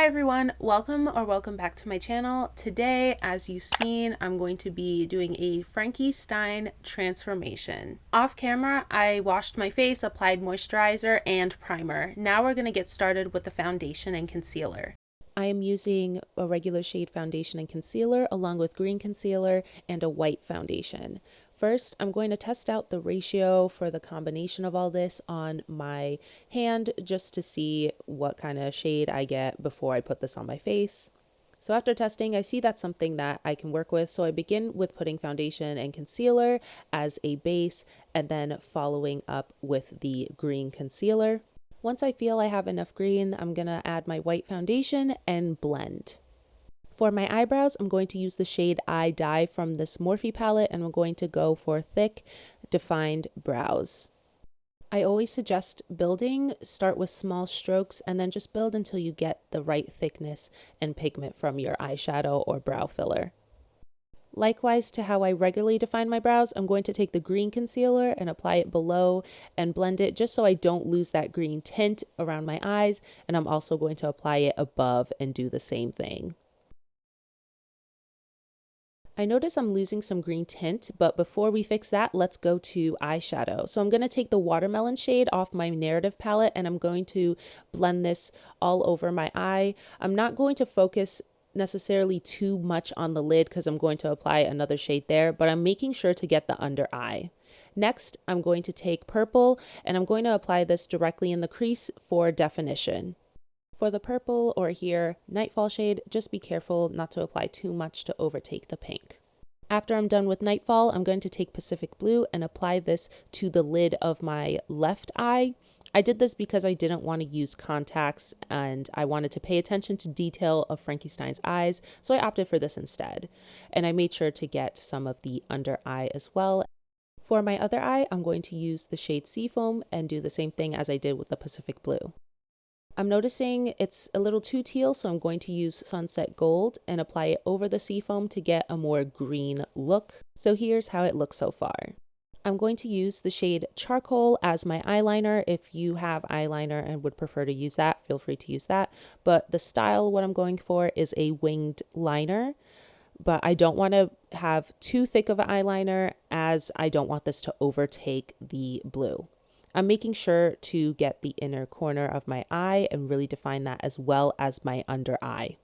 everyone, welcome back to my channel. Today, as you've seen, I'm going to be doing a Frankie Stein transformation. Off camera, I washed my face, applied moisturizer and primer. Now we're going to get started with the foundation and concealer. I am using a regular shade foundation and concealer along with green concealer and a white foundation. First, I'm going to test out the ratio for the combination of all this on my hand just to see what kind of shade I get before I put this on my face. So after testing, I see that's something that I can work with. So I begin with putting foundation and concealer as a base and then following up with the green concealer. Once I feel I have enough green, I'm going to add my white foundation and blend. For my eyebrows, I'm going to use the shade I Dye from this Morphe palette, and I'm going to go for thick, defined brows. I always suggest start with small strokes and then just build until you get the right thickness and pigment from your eyeshadow or brow filler. Likewise to how I regularly define my brows, I'm going to take the green concealer and apply it below and blend it just so I don't lose that green tint around my eyes, and I'm also going to apply it above and do the same thing. I notice I'm losing some green tint, but before we fix that, let's go to eyeshadow. So I'm going to take the watermelon shade off my Narrative palette and I'm going to blend this all over my eye. I'm not going to focus necessarily too much on the lid because I'm going to apply another shade there, but I'm making sure to get the under eye. Next, I'm going to take purple and I'm going to apply this directly in the crease for definition. For the purple, or here, Nightfall shade, just be careful not to apply too much to overtake the pink. After I'm done with Nightfall, I'm going to take Pacific Blue and apply this to the lid of my left eye. I did this because I didn't want to use contacts and I wanted to pay attention to detail of Frankie Stein's eyes, so I opted for this instead. And I made sure to get some of the under eye as well. For my other eye, I'm going to use the shade Seafoam and do the same thing as I did with the Pacific Blue. I'm noticing it's a little too teal, so I'm going to use Sunset Gold and apply it over the seafoam to get a more green look. So here's how it looks so far. I'm going to use the shade Charcoal as my eyeliner. If you have eyeliner and would prefer to use that, feel free to use that. But the style, what I'm going for is a winged liner. But I don't want to have too thick of an eyeliner as I don't want this to overtake the blue. I'm making sure to get the inner corner of my eye and really define that as well as my under eye.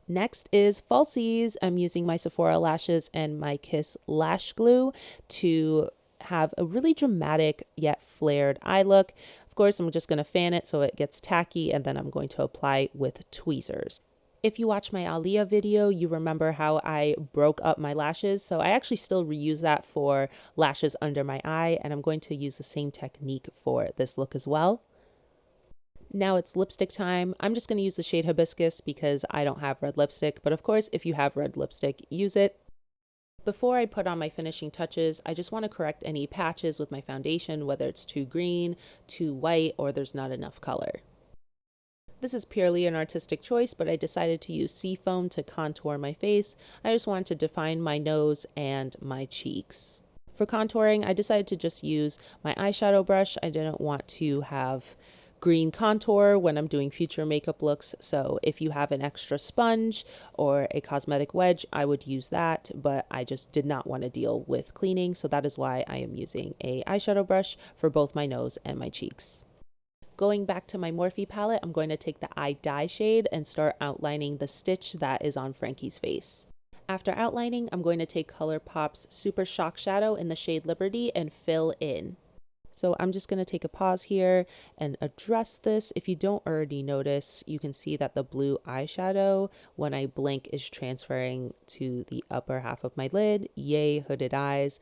Next is falsies. I'm using my Sephora lashes and my Kiss lash glue to have a really dramatic yet flared eye look. Of course, I'm just going to fan it so it gets tacky and then I'm going to apply with tweezers. If you watch my Aaliyah video, you remember how I broke up my lashes. So I actually still reuse that for lashes under my eye, and I'm going to use the same technique for this look as well. Now it's lipstick time. I'm just going to use the shade Hibiscus because I don't have red lipstick, but of course, if you have red lipstick, use it. Before I put on my finishing touches, I just want to correct any patches with my foundation, whether it's too green, too white, or there's not enough color. This is purely an artistic choice, but I decided to use Seafoam to contour my face. I just wanted to define my nose and my cheeks. For contouring, I decided to just use my eyeshadow brush. I didn't want to have green contour when I'm doing future makeup looks, so if you have an extra sponge or a cosmetic wedge, I would use that, but I just did not want to deal with cleaning, so that is why I am using a eyeshadow brush for both my nose and my cheeks. Going back to my Morphe palette, I'm going to take the I Dye shade and start outlining the stitch that is on Frankie's face. After outlining, I'm going to take ColourPop's Super Shock Shadow in the shade Liberty and fill in. So I'm just going to take a pause here and address this. If you don't already notice, you can see that the blue eyeshadow, when I blink, is transferring to the upper half of my lid. Yay, hooded eyes.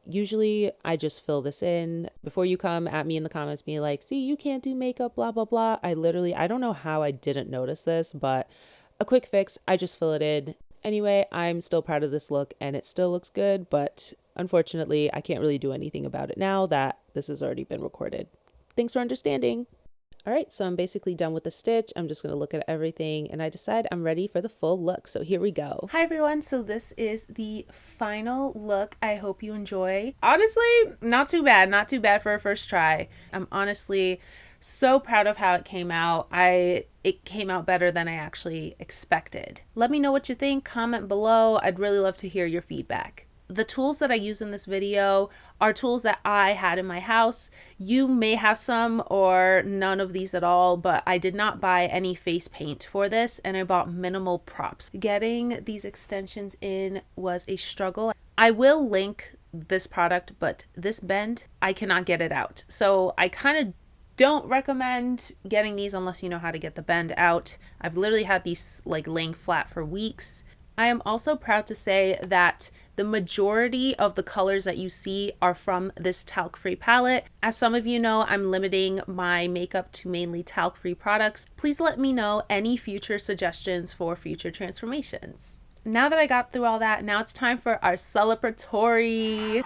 Usually I just fill this in. Before you come at me in the comments being like, see, you can't do makeup, blah, blah, blah. I don't know how I didn't notice this, but a quick fix, I just fill it in. Anyway, I'm still proud of this look and it still looks good, but unfortunately I can't really do anything about it now that this has already been recorded. Thanks for understanding. All right, so I'm basically done with the stitch. I'm just going to look at everything and I decide I'm ready for the full look. So here we go. Hi everyone. So this is the final look. I hope you enjoy. Honestly, not too bad. Not too bad for a first try. I'm honestly So proud of how it came out. It came out better than I actually expected. Let me know what you think. Comment below. I'd really love to hear your feedback. The tools that I use in this video are tools that I had in my house. You may have some or none of these at all, but I did not buy any face paint for this, and I bought minimal props. Getting these extensions in was a struggle. I will link this product, but this bend, I cannot get it out. So I kind of don't recommend getting these unless you know how to get the bend out. I've literally had these like laying flat for weeks. I am also proud to say that the majority of the colors that you see are from this talc-free palette. As some of you know, I'm limiting my makeup to mainly talc-free products. Please let me know any future suggestions for future transformations. Now that I got through all that, now it's time for our celebratory.